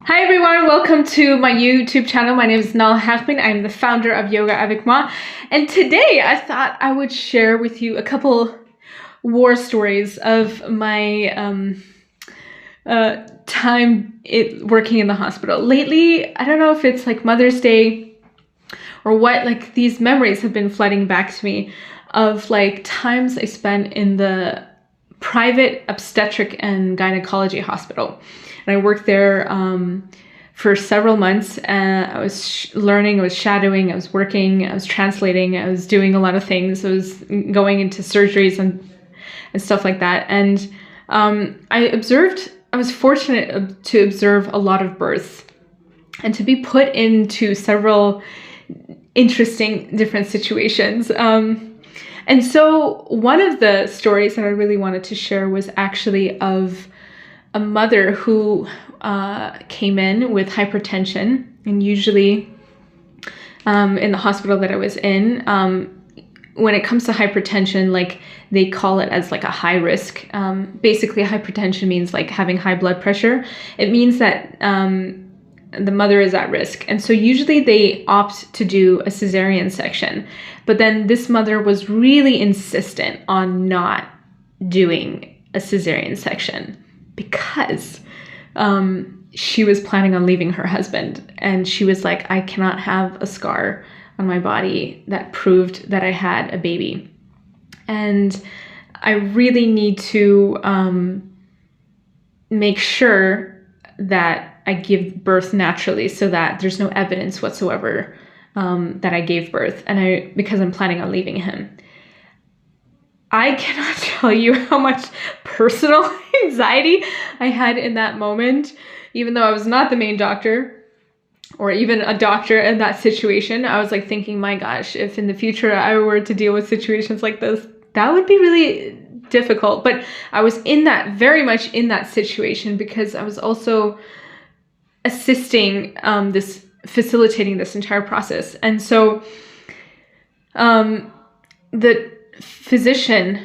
Hi everyone, welcome to my YouTube channel. My name is Nahal. I'm the founder of Yoga Avec Moi, and today I thought I would share with you a couple war stories of my time working in the hospital. Lately, I don't know if it's like Mother's Day or what, like these memories have been flooding back to me of like times I spent in the private obstetric and gynecology hospital. And I worked there for several months. I was learning, I was shadowing, I was working, I was translating, I was doing a lot of things. I was going into surgeries and stuff like that. And I was fortunate to observe a lot of births and to be put into several interesting different situations. And so one of the stories that I really wanted to share was actually of a mother who came in with hypertension, and usually in the hospital that I was in, when it comes to hypertension, like they call it as like a high risk. Basically, hypertension means like having high blood pressure. It means that the mother is at risk. And so usually they opt to do a cesarean section. But then this mother was really insistent on not doing a cesarean section because she was planning on leaving her husband. And she was like, I cannot have a scar on my body that proved that I had a baby. And I really need to make sure that I give birth naturally so that there's no evidence whatsoever that I gave birth, and because I'm planning on leaving him. I cannot tell you how much personal anxiety I had in that moment, even though I was not the main doctor or even a doctor in that situation. I was like thinking, my gosh, if in the future I were to deal with situations like this, that would be really difficult. But I was very much in that situation because I was also assisting facilitating this entire process. And so the physician,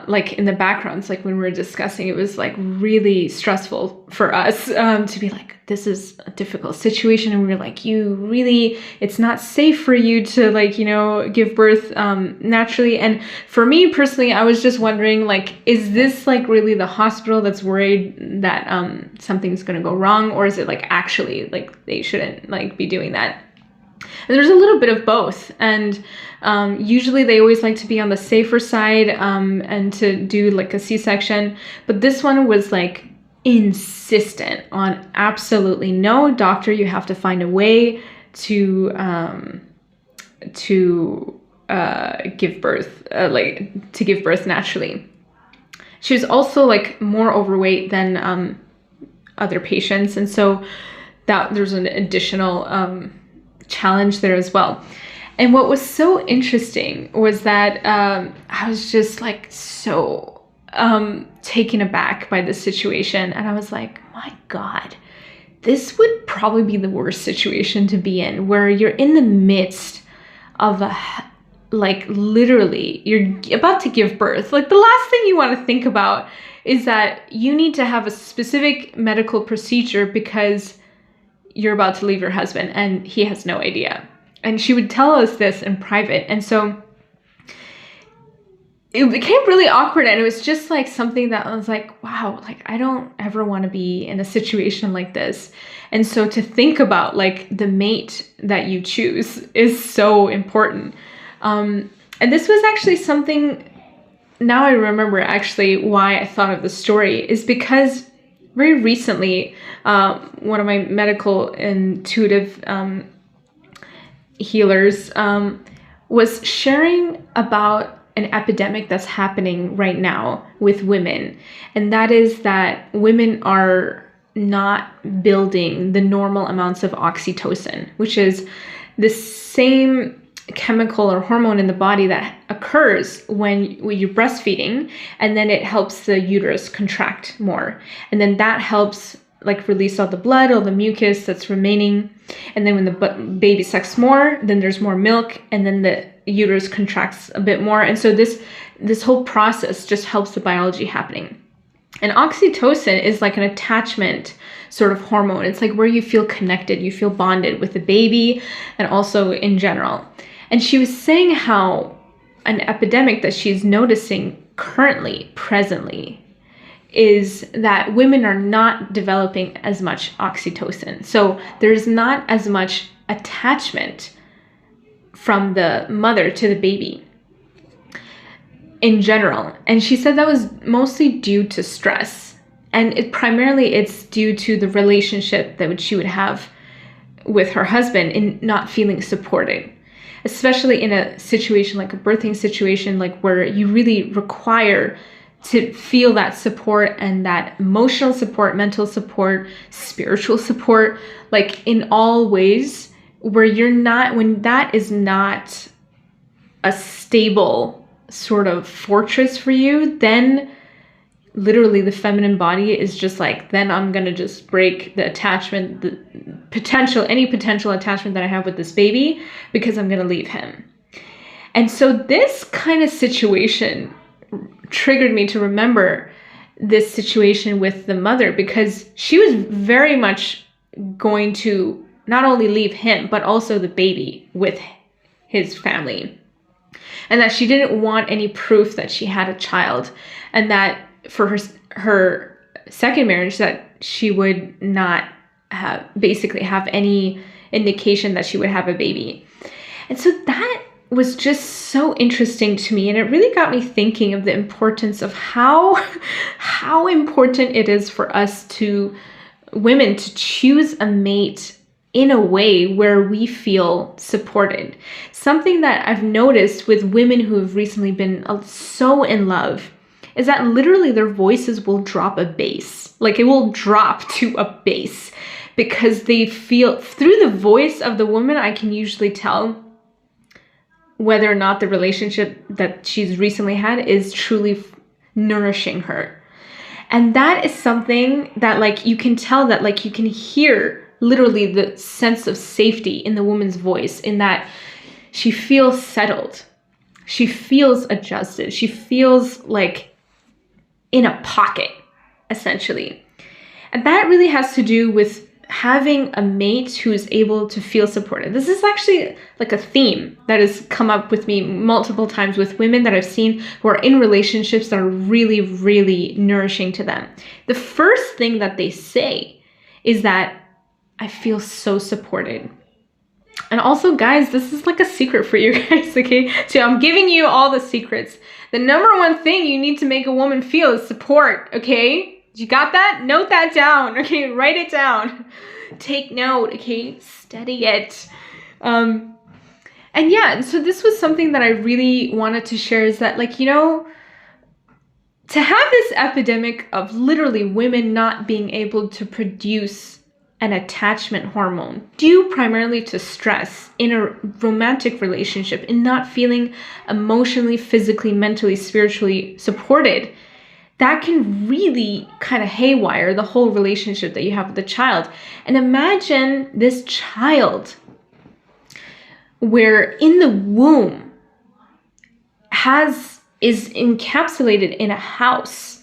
like in the backgrounds, like when we were discussing, it was like really stressful for us to be like, this is a difficult situation. And we were like, it's not safe for you to like, give birth naturally. And for me personally, I was just wondering, like, is this like really the hospital that's worried that something's going to go wrong? Or is it like actually like they shouldn't like be doing that? And there's a little bit of both. And usually they always like to be on the safer side and to do like a C-section. But this one was like insistent on absolutely no, doctor, you have to find a way to give birth, to give birth naturally. She was also like more overweight than other patients. And so that there's an additional challenge there as well. And what was so interesting was that I was just like so taken aback by this situation. And I was like, my God, this would probably be the worst situation to be in, where you're in the midst of like literally you're about to give birth. Like the last thing you want to think about is that you need to have a specific medical procedure because you're about to leave your husband and he has no idea. And she would tell us this in private. And so it became really awkward. And it was just like something that I was like, wow, like I don't ever want to be in a situation like this. And so to think about like the mate that you choose is so important. And this was actually something, now I remember actually why I thought of the story, is because very recently, one of my medical intuitive healers was sharing about an epidemic that's happening right now with women. And that is that women are not building the normal amounts of oxytocin, which is the same chemical or hormone in the body that occurs when you're breastfeeding, and then it helps the uterus contract more. And then that helps like release all the blood, all the mucus that's remaining. And then when the baby sucks more, then there's more milk, and then the uterus contracts a bit more. And so this whole process just helps the biology happening. And oxytocin is like an attachment sort of hormone. It's like where you feel connected, you feel bonded with the baby and also in general. And she was saying how an epidemic that she's noticing currently, presently, is that women are not developing as much oxytocin. So there's not as much attachment from the mother to the baby in general. And she said that was mostly due to stress. And it's due to the relationship that she would have with her husband in not feeling supported, especially in a situation like a birthing situation, like where you really require to feel that support and that emotional support, mental support, spiritual support, like in all ways, where when that is not a stable sort of fortress for you, then literally the feminine body is just like, then I'm gonna just break the attachment, any potential attachment that I have with this baby, because I'm gonna leave him. And so this kind of situation triggered me to remember this situation with the mother, because she was very much going to not only leave him, but also the baby with his family. And that she didn't want any proof that she had a child, and that for her second marriage, that she would not have any indication that she would have a baby. And so that was just so interesting to me, and it really got me thinking of the importance of how important it is for us women to choose a mate in a way where we feel supported. Something that I've noticed with women who have recently been so in love is that literally their voices will drop a bass. Like it will drop to a bass, because they feel, through the voice of the woman, I can usually tell whether or not the relationship that she's recently had is truly nourishing her. And that is something that like you can tell, that like you can hear literally the sense of safety in the woman's voice, in that she feels settled, she feels adjusted, she feels like in a pocket, essentially. And that really has to do with having a mate who is able to feel supported. This is actually like a theme that has come up with me multiple times with women that I've seen who are in relationships that are really, really nourishing to them. The first thing that they say is that I feel so supported. And also, guys, this is like a secret for you guys, okay? So I'm giving you all the secrets. The number one thing you need to make a woman feel is support, okay? You got that? Note that down, okay? Write it down. Take note, okay? Study it. And yeah, so this was something that I really wanted to share, is that, like, you know, to have this epidemic of literally women not being able to produce an attachment hormone due primarily to stress in a romantic relationship, and not feeling emotionally, physically, mentally, spiritually supported, that can really kind of haywire the whole relationship that you have with the child. And imagine this child where in the womb is encapsulated in a house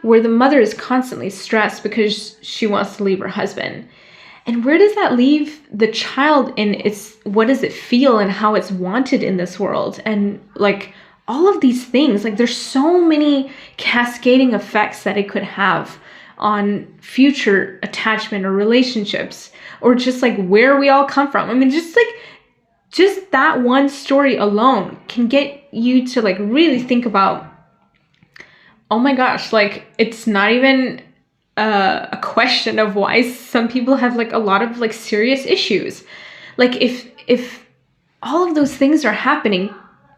where the mother is constantly stressed because she wants to leave her husband. And where does that leave the child in what does it feel and how it's wanted in this world? And like all of these things, like there's so many cascading effects that it could have on future attachment or relationships, or just like where we all come from. I mean, just that one story alone can get you to like really think about, oh my gosh, like it's not even a question of why some people have like a lot of like serious issues. Like if all of those things are happening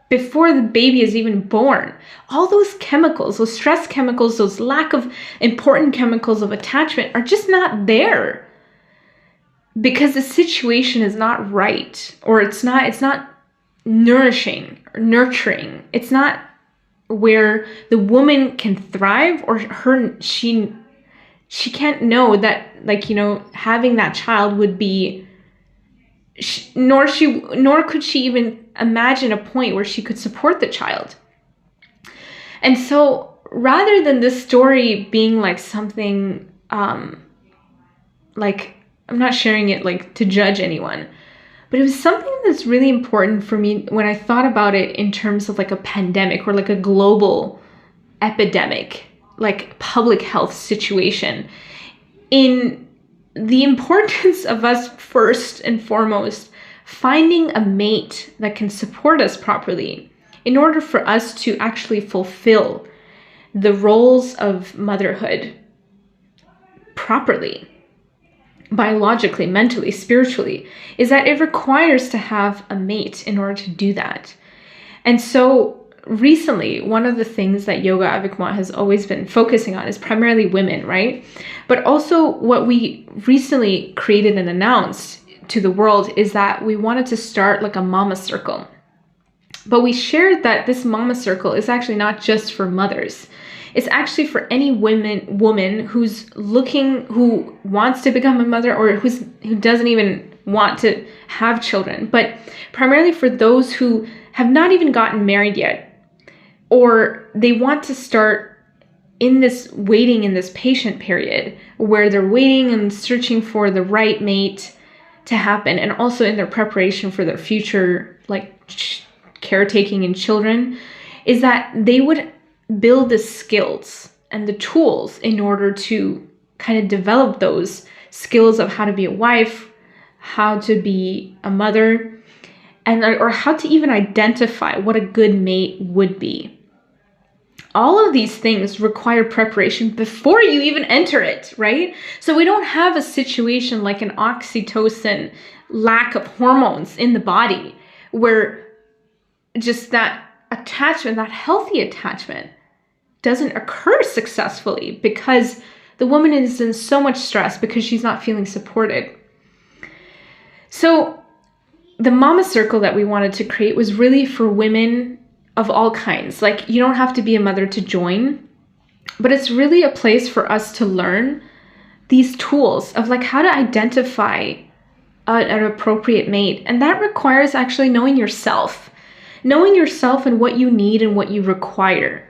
before the baby is even born, all those chemicals, those stress chemicals, those lack of important chemicals of attachment are just not there, because the situation is not right, or it's not nourishing or nurturing. It's not where the woman can thrive, or she can't know that, like, you know, having that child would be, nor could she even imagine a point where she could support the child. And so rather than this story being like something like, I'm not sharing it like to judge anyone, but it was something that's really important for me when I thought about it in terms of like a pandemic or like a global epidemic, like public health situation, in the importance of us first and foremost finding a mate that can support us properly in order for us to actually fulfill the roles of motherhood properly, biologically, mentally, spiritually, is that it requires to have a mate in order to do that. And so recently, one of the things that Yoga Avec Moi has always been focusing on is primarily women, right? But also what we recently created and announced to the world is that we wanted to start like a mama circle. But we shared that this mama circle is actually not just for mothers. It's actually for any woman who's looking, who wants to become a mother, or who doesn't even want to have children, but primarily for those who have not even gotten married yet, or they want to start in this patient period where they're waiting and searching for the right mate to happen, and also in their preparation for their future, like caretaking and children, is that they would build the skills and the tools in order to kind of develop those skills of how to be a wife, how to be a mother, and or how to even identify what a good mate would be. All of these things require preparation before you even enter it, right? So we don't have a situation like an oxytocin lack of hormones in the body where just that attachment, that healthy attachment, doesn't occur successfully because the woman is in so much stress because she's not feeling supported. So the mama circle that we wanted to create was really for women of all kinds. Like, you don't have to be a mother to join, but it's really a place for us to learn these tools of like how to identify an appropriate mate. And that requires actually knowing yourself and what you need and what you require.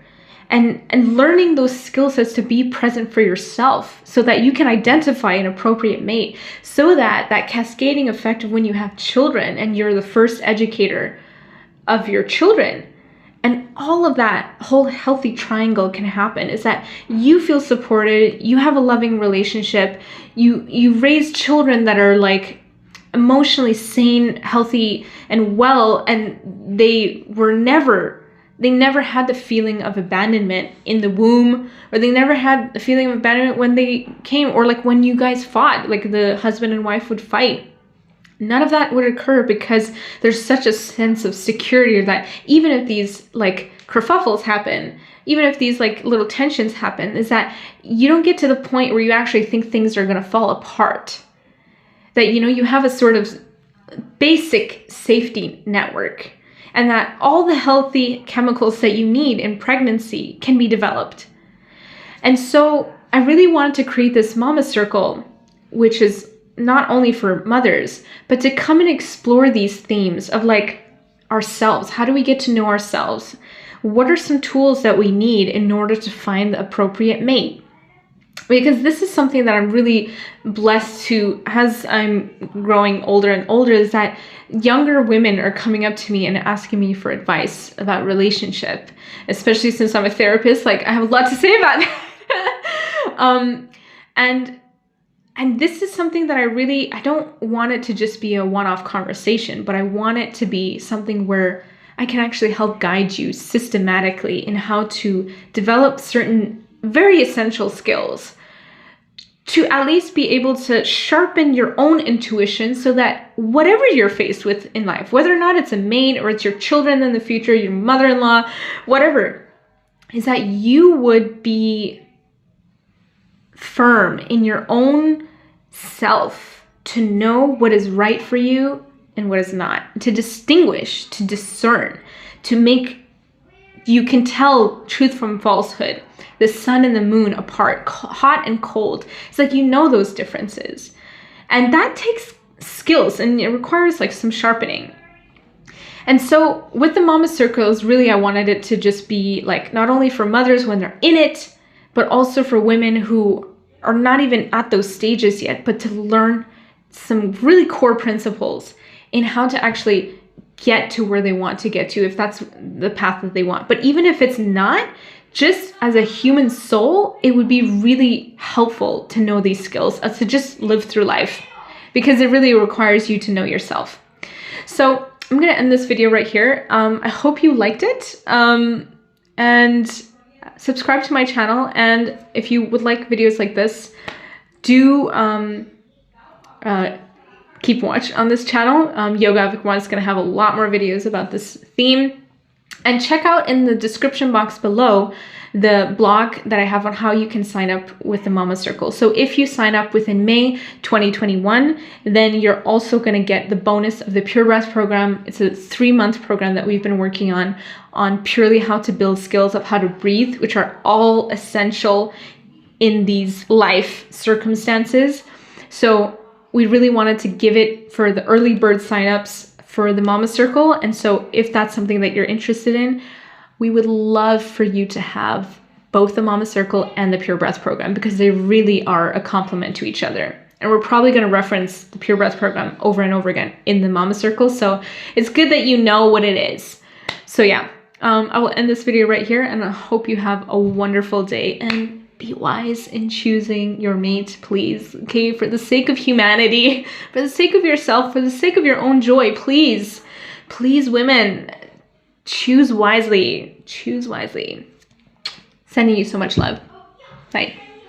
And learning those skill sets to be present for yourself so that you can identify an appropriate mate, so that that cascading effect of when you have children and you're the first educator of your children, and all of that whole healthy triangle can happen, is that you feel supported, you have a loving relationship, you raise children that are like emotionally sane, healthy, and well, and they never had the feeling of abandonment in the womb, or they never had the feeling of abandonment when they came, or like when you guys fought, like the husband and wife would fight. None of that would occur because there's such a sense of security that even if these like kerfuffles happen, even if these like little tensions happen, is that you don't get to the point where you actually think things are going to fall apart. That, you know, you have a sort of basic safety network, and that all the healthy chemicals that you need in pregnancy can be developed. And so I really wanted to create this mama circle, which is not only for mothers, but to come and explore these themes of like ourselves. How do we get to know ourselves? What are some tools that we need in order to find the appropriate mate? Because this is something that I'm really blessed to, as I'm growing older and older, is that younger women are coming up to me and asking me for advice about relationship, especially since I'm a therapist. Like, I have a lot to say about that. And this is something that I don't want it to just be a one-off conversation, but I want it to be something where I can actually help guide you systematically in how to develop certain very essential skills to at least be able to sharpen your own intuition, so that whatever you're faced with in life, whether or not it's a mate or it's your children in the future, your mother-in-law, whatever, is that you would be firm in your own self to know what is right for you and what is not, to distinguish, to discern, to make, you can tell truth from falsehood, the sun and the moon apart, hot and cold. It's like, you know those differences. And that takes skills, and it requires like some sharpening. And so with the mama circles, really I wanted it to just be like not only for mothers when they're in it, but also for women who are not even at those stages yet, but to learn some really core principles in how to actually get to where they want to get to, if that's the path that they want. But even if it's not, just as a human soul, it would be really helpful to know these skills, to just live through life, because it really requires you to know yourself. So I'm going to end this video right here. I hope you liked it, and subscribe to my channel. And if you would like videos like this, do keep watch on this channel. Yoga Avec Moi is going to have a lot more videos about this theme. And check out in the description box below the blog that I have on how you can sign up with the Mama Circle. So if you sign up within May 2021, then you're also going to get the bonus of the Pure Breath program. It's a 3-month program that we've been working on purely how to build skills of how to breathe, which are all essential in these life circumstances. So we really wanted to give it for the early bird signups for the Mama Circle. And so if that's something that you're interested in, we would love for you to have both the Mama Circle and the Pure Breath program, because they really are a complement to each other. And we're probably going to reference the Pure Breath program over and over again in the Mama Circle. So it's good that you know what it is. So yeah, I will end this video right here, and I hope you have a wonderful day, and be wise in choosing your mate, please. Okay, for the sake of humanity, for the sake of yourself, for the sake of your own joy, please, please, women, choose wisely. Choose wisely. Sending you so much love. Bye.